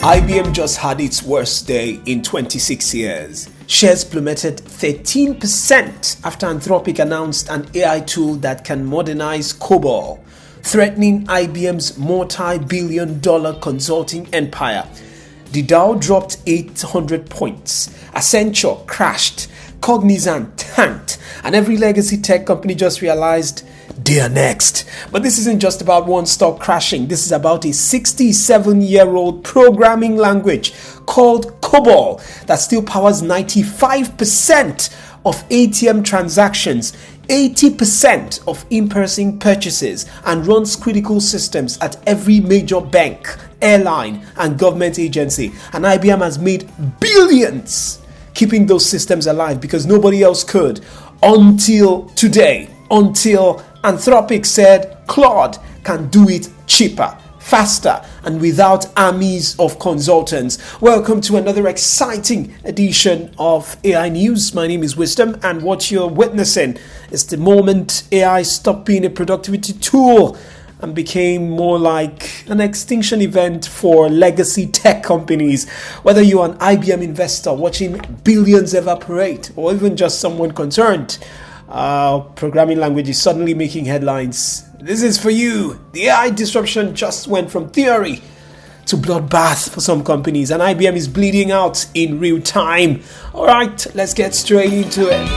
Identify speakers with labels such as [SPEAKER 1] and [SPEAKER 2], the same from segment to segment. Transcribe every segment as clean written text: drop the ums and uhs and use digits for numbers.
[SPEAKER 1] IBM just had its worst day in 26 years. Shares plummeted 13% after Anthropic announced an AI tool that can modernize COBOL, threatening IBM's multi-billion-dollar consulting empire. The Dow dropped 800 points, Accenture crashed, Cognizant tanked, and every legacy tech company just realized they are next. But this isn't just about one stock crashing. This is about a 67-year-old programming language called COBOL that still powers 95% of ATM transactions, 80% of in-person purchases, and runs critical systems at every major bank, airline, and government agency. And IBM has made billions keeping those systems alive because nobody else could until today, until Anthropic said Claude can do it cheaper, faster, and without armies of consultants. Welcome to another exciting edition of AI News. My name is Wisdom, and what you're witnessing is the moment AI stopped being a productivity tool and became more like an extinction event for legacy tech companies. Whether you're an IBM investor watching billions evaporate, or even just someone concerned, programming language is suddenly making headlines. This is for you. The AI disruption just went from theory to bloodbath for some companies, and IBM is bleeding out in real time. All right, let's get straight into it.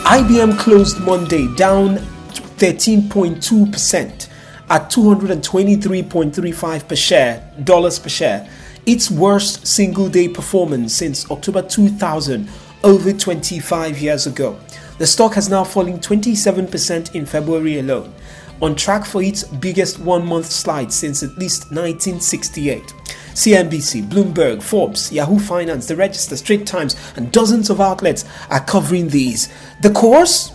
[SPEAKER 1] IBM closed Monday down 13.2% at $223.35 dollars per share, its worst single-day performance since October 2000, over 25 years ago. The stock has now fallen 27% in February alone, on track for its biggest one-month slide since at least 1968. CNBC, Bloomberg, Forbes, Yahoo Finance, The Register, Straits Times, and dozens of outlets are covering these. The cause?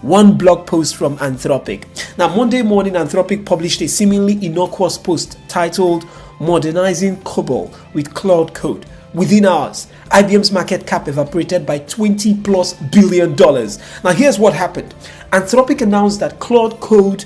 [SPEAKER 1] One blog post from Anthropic. Now, Monday morning, Anthropic published a seemingly innocuous post titled Modernizing COBOL with Claude Code. Within hours, IBM's market cap evaporated by $20+ billion. Now, here's what happened. Anthropic announced that Claude Code,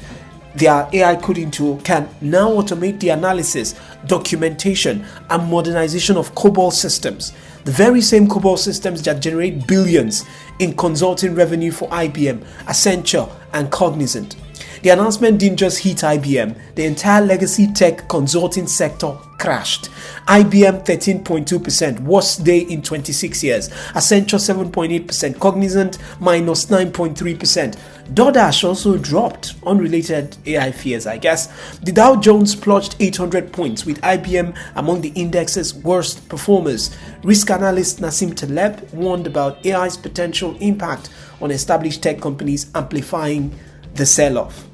[SPEAKER 1] their AI coding tool, can now automate the analysis, documentation, and modernization of COBOL systems. The very same COBOL systems that generate billions in consulting revenue for IBM, Accenture, and Cognizant. The announcement didn't just hit IBM, the entire legacy tech consulting sector crashed. IBM 13.2%, worst day in 26 years. Accenture 7.8%, Cognizant minus 9.3%. DoorDash also dropped, unrelated AI fears, I guess. The Dow Jones plunged 800 points, with IBM among the index's worst performers. Risk analyst Nassim Taleb warned about AI's potential impact on established tech companies, amplifying the sell-off.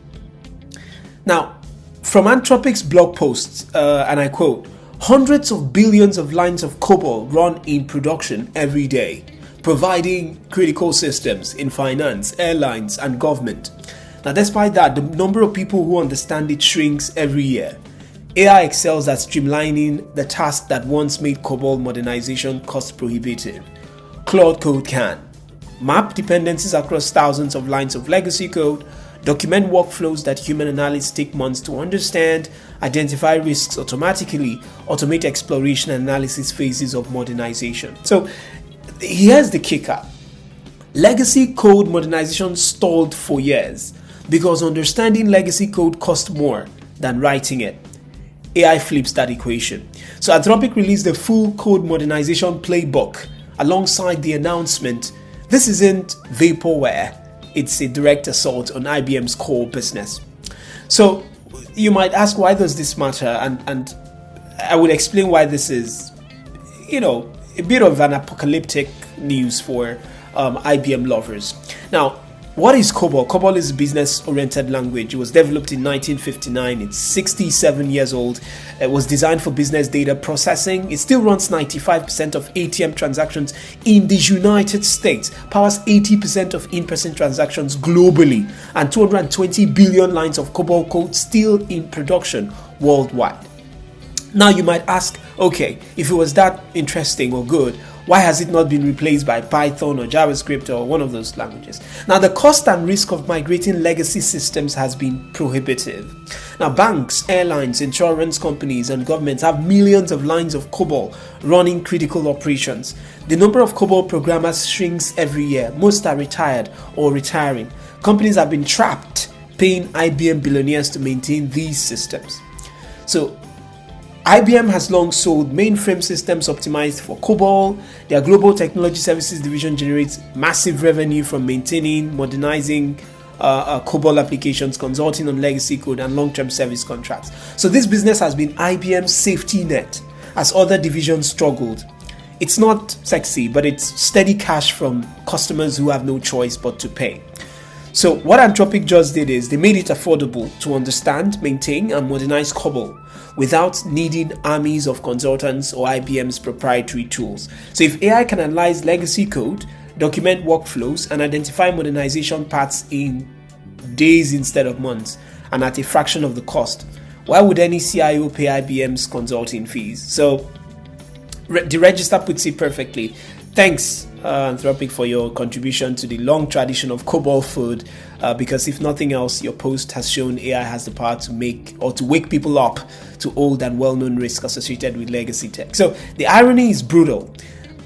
[SPEAKER 1] Now, from Anthropic's blog posts, and I quote, hundreds of billions of lines of COBOL run in production every day, providing critical systems in finance, airlines, and government. Now, despite that, the number of people who understand it shrinks every year. AI excels at streamlining the task that once made COBOL modernization cost prohibitive. Claude Code can map dependencies across thousands of lines of legacy code, document workflows that human analysts take months to understand, identify risks automatically, automate exploration and analysis phases of modernization. So here's the kicker. Legacy code modernization stalled for years because understanding legacy code cost more than writing it. AI flips that equation. So Anthropic released the full code modernization playbook alongside the announcement. This isn't vaporware. It's a direct assault on IBM's core business. So you might ask, why does this matter? And I will explain why this is, a bit of an apocalyptic news for IBM lovers. Now, what is COBOL? COBOL is a business-oriented language. It was developed in 1959. It's 67 years old. It was designed for business data processing. It still runs 95% of ATM transactions in the United States, powers 80% of in-person transactions globally, and 220 billion lines of COBOL code still in production worldwide. Now you might ask, okay, if it was that interesting or good, Why has it not been replaced by Python or JavaScript or one of those languages? Now, the cost and risk of migrating legacy systems has been prohibitive. Now, banks, airlines, insurance companies, and governments have millions of lines of COBOL running critical operations. The number of COBOL programmers shrinks every year. Most are retired or retiring. Companies have been trapped paying IBM billionaires to maintain these systems. So, IBM has long sold mainframe systems optimized for COBOL. Their Global Technology Services division generates massive revenue from maintaining, modernizing COBOL applications, consulting on legacy code, and long-term service contracts. So this business has been IBM's safety net as other divisions struggled. It's not sexy, but it's steady cash from customers who have no choice but to pay. So what Anthropic just did is they made it affordable to understand, maintain, and modernize COBOL without needing armies of consultants or IBM's proprietary tools. So if AI can analyze legacy code, document workflows, and identify modernization paths in days instead of months, and at a fraction of the cost, why would any CIO pay IBM's consulting fees? So the register puts it perfectly. Thanks, Anthropic, for your contribution to the long tradition of COBOL food, because if nothing else, your post has shown AI has the power to make or to wake people up to old and well-known risks associated with legacy tech. So the irony is brutal.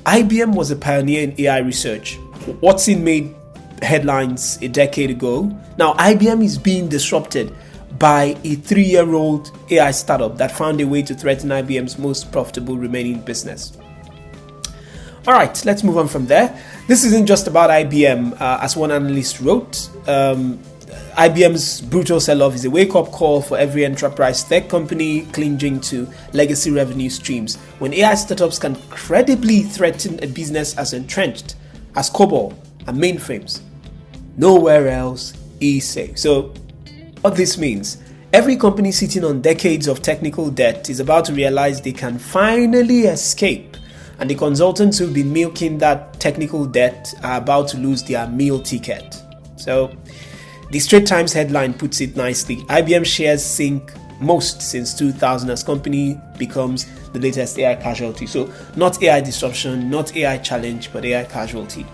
[SPEAKER 1] IBM was a pioneer in AI research. Watson made headlines a decade ago. Now IBM is being disrupted by a 3-year-old AI startup that found a way to threaten IBM's most profitable remaining business. All right, let's move on from there. This isn't just about IBM, as one analyst wrote. IBM's brutal sell-off is a wake-up call for every enterprise tech company clinging to legacy revenue streams. When AI startups can credibly threaten a business as entrenched as COBOL and mainframes, nowhere else is safe. So, what this means, every company sitting on decades of technical debt is about to realize they can finally escape. And the consultants who've been milking that technical debt are about to lose their meal ticket. So, the Straits Times headline puts it nicely. IBM shares sink most since 2000 as company becomes the latest AI casualty. So, not AI disruption, not AI challenge, but AI casualty.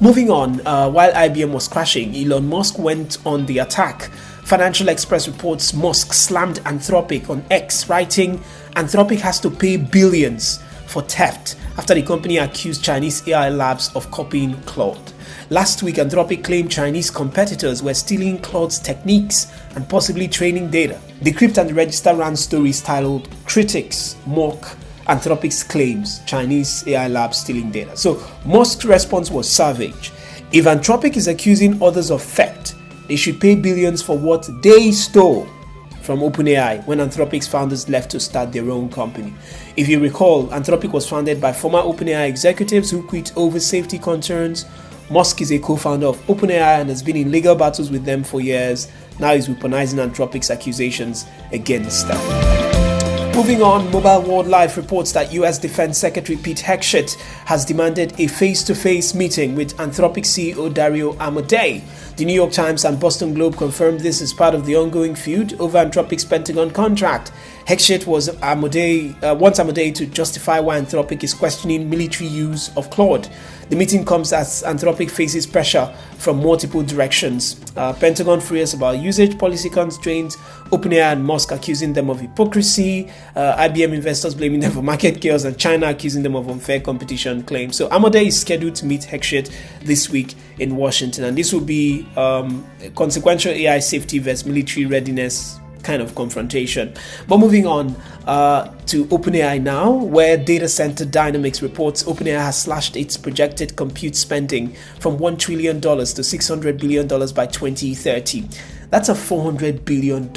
[SPEAKER 1] Moving on, while IBM was crashing, Elon Musk went on the attack. Financial Express reports Musk slammed Anthropic on X, writing, Anthropic has to pay billions for theft after the company accused Chinese AI labs of copying Claude. Last week, Anthropic claimed Chinese competitors were stealing Claude's techniques and possibly training data. The Crypt and the Register ran stories titled Critics Mock Anthropic's Claims, Chinese AI Labs Stealing Data. So Musk's response was savage. If Anthropic is accusing others of theft, they should pay billions for what they stole from OpenAI when Anthropic's founders left to start their own company. If you recall, Anthropic was founded by former OpenAI executives who quit over safety concerns. Musk is a co-founder of OpenAI and has been in legal battles with them for years. Now he's weaponizing Anthropic's accusations against them. Moving on, Mobile World Life reports that US Defense Secretary Pete Hegseth has demanded a face-to-face meeting with Anthropic CEO Dario Amodei. The New York Times and Boston Globe confirmed this as part of the ongoing feud over Anthropic's Pentagon contract. Hegseth wants Amodei to justify why Anthropic is questioning military use of Claude. The meeting comes as Anthropic faces pressure from multiple directions. Pentagon furious about usage policy constraints, OpenAI and Musk accusing them of hypocrisy, IBM investors blaming them for market chaos, and China accusing them of unfair competition claims. So Amodei is scheduled to meet Hegseth this week in Washington, and this will be a consequential AI safety versus military readiness kind of confrontation. But moving on to OpenAI now, where Data Center Dynamics reports OpenAI has slashed its projected compute spending from $1 trillion to $600 billion by 2030. That's a $400 billion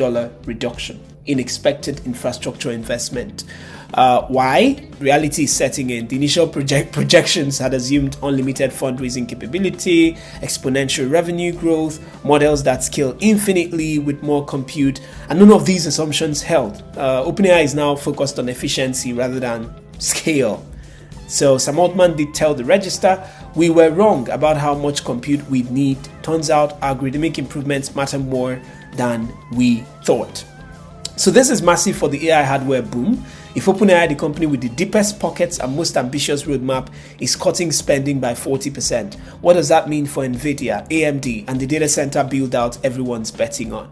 [SPEAKER 1] reduction in expected infrastructure investment. Why? Reality is setting in. The initial projections had assumed unlimited fundraising capability, exponential revenue growth, models that scale infinitely with more compute, and none of these assumptions held. OpenAI is now focused on efficiency rather than scale. So Sam Altman did tell the Register, we were wrong about how much compute we'd need. Turns out algorithmic improvements matter more than we thought. So this is massive for the AI hardware boom. if OpenAI, the company with the deepest pockets and most ambitious roadmap, is cutting spending by 40%, what does that mean for Nvidia, AMD, and the data center build-out everyone's betting on?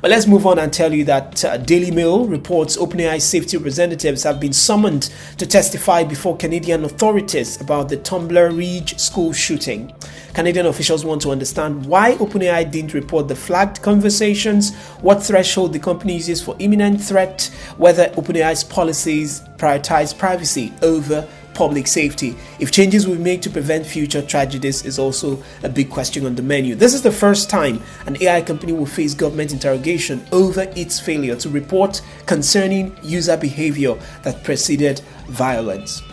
[SPEAKER 1] But let's move on and tell you that Daily Mail reports OpenAI safety representatives have been summoned to testify before Canadian authorities about the Tumblr Ridge school shooting. Canadian officials want to understand why OpenAI didn't report the flagged conversations, what threshold the company uses for imminent threat, whether OpenAI's policies prioritize privacy over public safety. If changes will be made to prevent future tragedies is also a big question on the menu. This is the first time an AI company will face government interrogation over its failure to report concerning user behavior that preceded violence.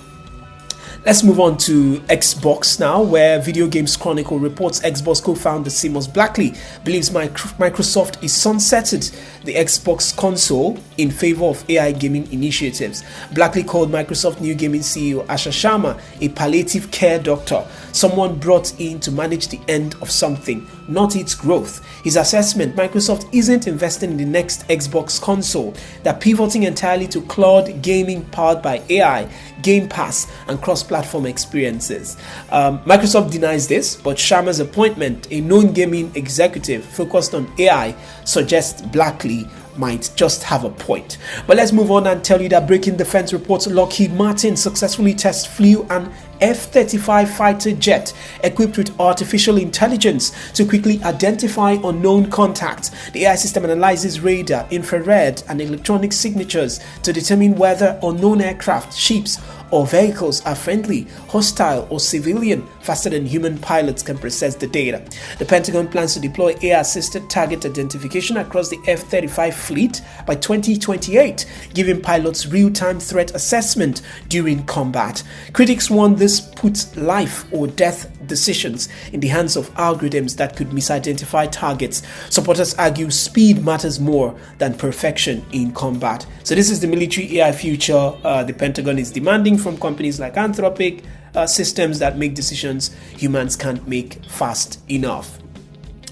[SPEAKER 1] Let's move on to Xbox now, where Video Games Chronicle reports Xbox co-founder Seamus Blackley believes Microsoft is sunsetted the Xbox console in favor of AI gaming initiatives. Blackley called Microsoft new gaming CEO Asha Sharma a palliative care doctor, someone brought in to manage the end of something, not its growth. His assessment: Microsoft isn't investing in the next Xbox console. They're pivoting entirely to cloud gaming powered by AI, Game Pass, and cross-platform experiences. Microsoft denies this, but Sharma's appointment, a known gaming executive focused on AI, suggests Blackley might just have a point. But let's move on and tell you that Breaking Defense reports Lockheed Martin successfully flew an F-35 fighter jet equipped with artificial intelligence to quickly identify unknown contacts. The AI system analyzes radar, infrared, and electronic signatures to determine whether unknown aircraft, ships, or vehicles are friendly, hostile, or civilian faster than human pilots can process the data. The Pentagon plans to deploy AI-assisted target identification across the F-35 fleet by 2028, giving pilots real-time threat assessment during combat. Critics warn this puts life or death decisions in the hands of algorithms that could misidentify targets. Supporters argue speed matters more than perfection in combat. So this is the military AI future the Pentagon is demanding from companies like Anthropic, systems that make decisions humans can't make fast enough.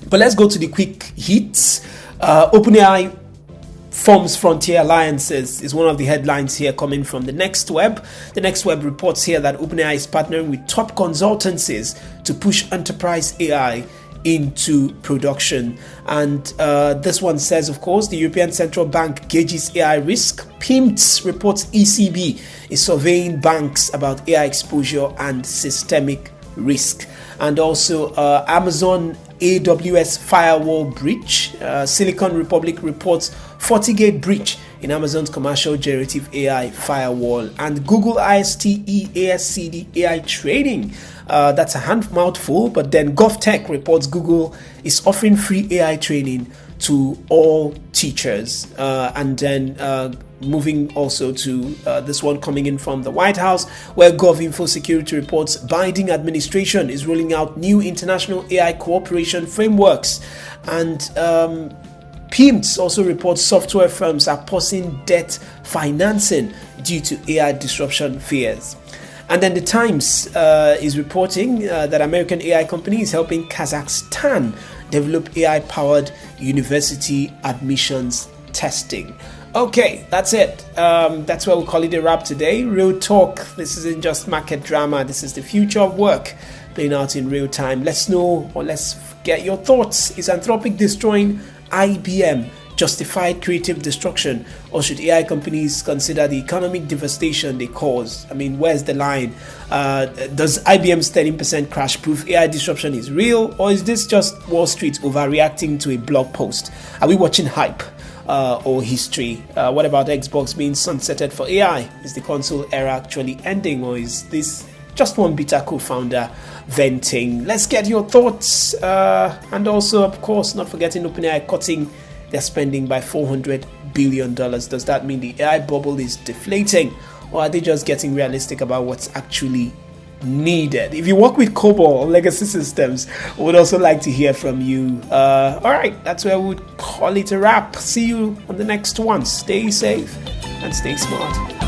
[SPEAKER 1] But let's go to the quick hits. OpenAI forms frontier alliances is one of the headlines here coming from the Next Web. The Next Web reports here that OpenAI is partnering with top consultancies to push enterprise AI into production. And this one says, of course, the European Central Bank gauges AI risk. PIMS reports ECB is surveying banks about AI exposure and systemic risk. And also Amazon AWS firewall breach. Silicon Republic reports FortiGate breach in Amazon's commercial generative AI firewall. And Google ISTE ASCD AI trading. That's a mouthful, but then GovTech reports Google is offering free AI training to all teachers. And then moving also to this one coming in from the White House, where GovInfo Security reports Biden administration is rolling out new international AI cooperation frameworks. And PIMS also reports software firms are pausing debt financing due to AI disruption fears. And then the Times is reporting that American AI company is helping Kazakhstan develop AI-powered university admissions testing. Okay, that's it. That's where we'll call it a wrap today. Real talk. This isn't just market drama. This is the future of work playing out in real time. Let's know, or let's get your thoughts. Is Anthropic destroying IBM justified creative destruction, or should AI companies consider the economic devastation they cause? I mean, where's the line? Does IBM's 13% crash prove AI disruption is real, or is this just Wall Street overreacting to a blog post? Are we watching hype or history? What about Xbox being sunsetted for AI? Is the console era actually ending, or is this just one bitter co-founder venting? Let's get your thoughts. And also, of course, not forgetting OpenAI cutting their spending by $400 billion. Does that mean the AI bubble is deflating, or are they just getting realistic about what's actually needed? If you work with COBOL or legacy systems, we would also like to hear from you. All right, that's where we would call it a wrap. See you on the next one. Stay safe and stay smart.